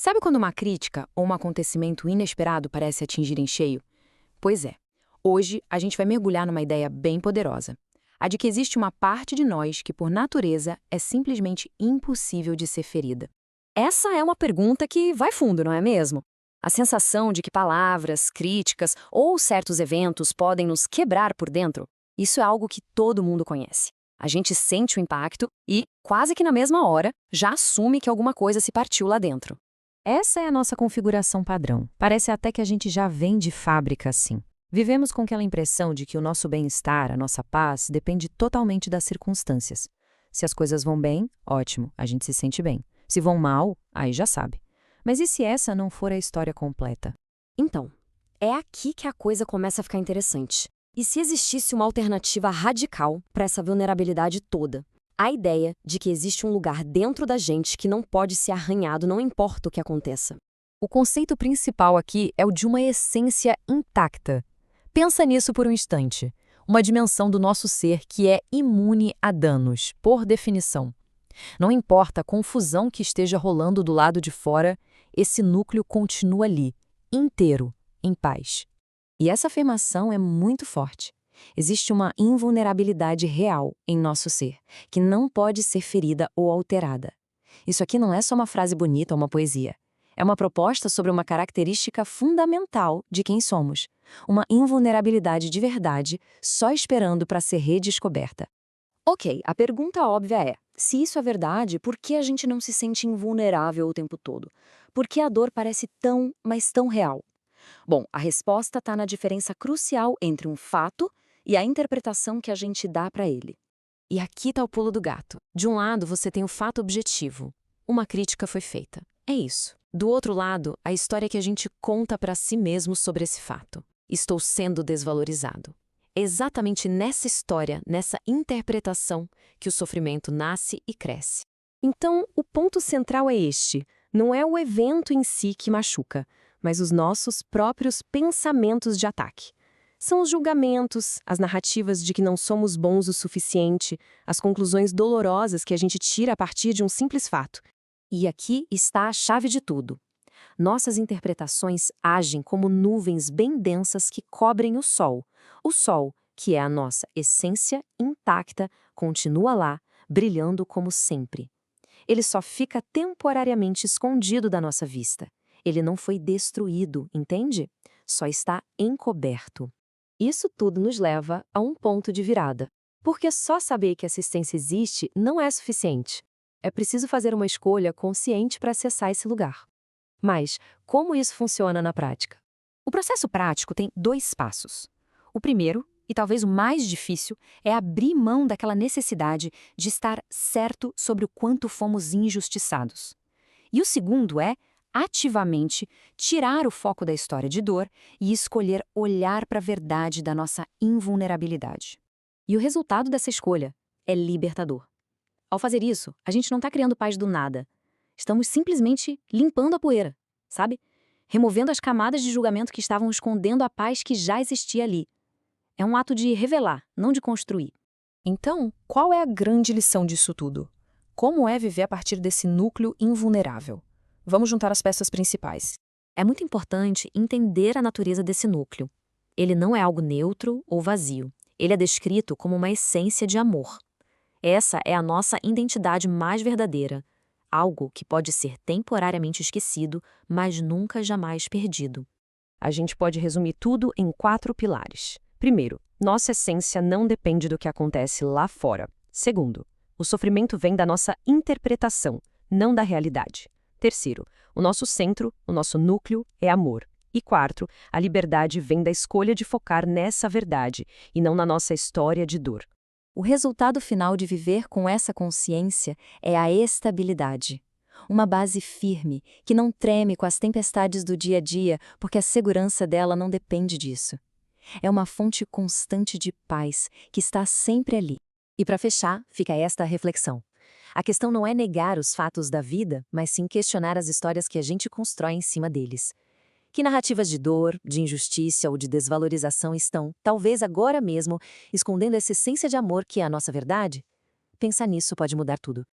Sabe quando uma crítica ou um acontecimento inesperado parece atingir em cheio? Pois é. Hoje a gente vai mergulhar numa ideia bem poderosa. A de que existe uma parte de nós que, por natureza, é simplesmente impossível de ser ferida. Essa é uma pergunta que vai fundo, não é mesmo? A sensação de que palavras, críticas ou certos eventos podem nos quebrar por dentro, isso é algo que todo mundo conhece. A gente sente o impacto e, quase que na mesma hora, já assume que alguma coisa se partiu lá dentro. Essa é a nossa configuração padrão. Parece até que a gente já vem de fábrica assim. Vivemos com aquela impressão de que o nosso bem-estar, a nossa paz, depende totalmente das circunstâncias. Se as coisas vão bem, ótimo, a gente se sente bem. Se vão mal, aí já sabe. Mas e se essa não for a história completa? Então, é aqui que a coisa começa a ficar interessante. E se existisse uma alternativa radical para essa vulnerabilidade toda? A ideia de que existe um lugar dentro da gente que não pode ser arranhado, não importa o que aconteça. O conceito principal aqui é o de uma essência intacta. Pensa nisso por um instante. Uma dimensão do nosso ser que é imune a danos, por definição. Não importa a confusão que esteja rolando do lado de fora, esse núcleo continua ali, inteiro, em paz. E essa afirmação é muito forte. Existe uma invulnerabilidade real em nosso ser, que não pode ser ferida ou alterada. Isso aqui não é só uma frase bonita ou uma poesia. É uma proposta sobre uma característica fundamental de quem somos. Uma invulnerabilidade de verdade, só esperando para ser redescoberta. Ok, a pergunta óbvia é, se isso é verdade, por que a gente não se sente invulnerável o tempo todo? Por que a dor parece tão, mas tão real? Bom, a resposta está na diferença crucial entre um fato e a interpretação que a gente dá para ele. E aqui está o pulo do gato. De um lado, você tem o fato objetivo. Uma crítica foi feita. É isso. Do outro lado, a história que a gente conta para si mesmo sobre esse fato. Estou sendo desvalorizado. É exatamente nessa história, nessa interpretação, que o sofrimento nasce e cresce. Então, o ponto central é este. Não é o evento em si que machuca, mas os nossos próprios pensamentos de ataque. São os julgamentos, as narrativas de que não somos bons o suficiente, as conclusões dolorosas que a gente tira a partir de um simples fato. E aqui está a chave de tudo. Nossas interpretações agem como nuvens bem densas que cobrem o sol. O sol, que é a nossa essência intacta, continua lá, brilhando como sempre. Ele só fica temporariamente escondido da nossa vista. Ele não foi destruído, entende? Só está encoberto. Isso tudo nos leva a um ponto de virada. Porque só saber que a assistência existe não é suficiente. É preciso fazer uma escolha consciente para acessar esse lugar. Mas como isso funciona na prática? O processo prático tem 2 passos. O primeiro, e talvez o mais difícil, é abrir mão daquela necessidade de estar certo sobre o quanto fomos injustiçados. E o segundo é, ativamente, tirar o foco da história de dor e escolher olhar para a verdade da nossa invulnerabilidade. E o resultado dessa escolha é libertador. Ao fazer isso, a gente não está criando paz do nada. Estamos simplesmente limpando a poeira, sabe? Removendo as camadas de julgamento que estavam escondendo a paz que já existia ali. É um ato de revelar, não de construir. Então, qual é a grande lição disso tudo? Como é viver a partir desse núcleo invulnerável? Vamos juntar as peças principais. É muito importante entender a natureza desse núcleo. Ele não é algo neutro ou vazio. Ele é descrito como uma essência de amor. Essa é a nossa identidade mais verdadeira. Algo que pode ser temporariamente esquecido, mas nunca jamais perdido. A gente pode resumir tudo em 4 pilares. Primeiro, nossa essência não depende do que acontece lá fora. Segundo, o sofrimento vem da nossa interpretação, não da realidade. Terceiro, o nosso centro, o nosso núcleo é amor. E quarto, a liberdade vem da escolha de focar nessa verdade e não na nossa história de dor. O resultado final de viver com essa consciência é a estabilidade. Uma base firme, que não treme com as tempestades do dia a dia, porque a segurança dela não depende disso. É uma fonte constante de paz, que está sempre ali. E para fechar, fica esta reflexão. A questão não é negar os fatos da vida, mas sim questionar as histórias que a gente constrói em cima deles. Que narrativas de dor, de injustiça ou de desvalorização estão, talvez agora mesmo, escondendo essa essência de amor que é a nossa verdade? Pensar nisso pode mudar tudo.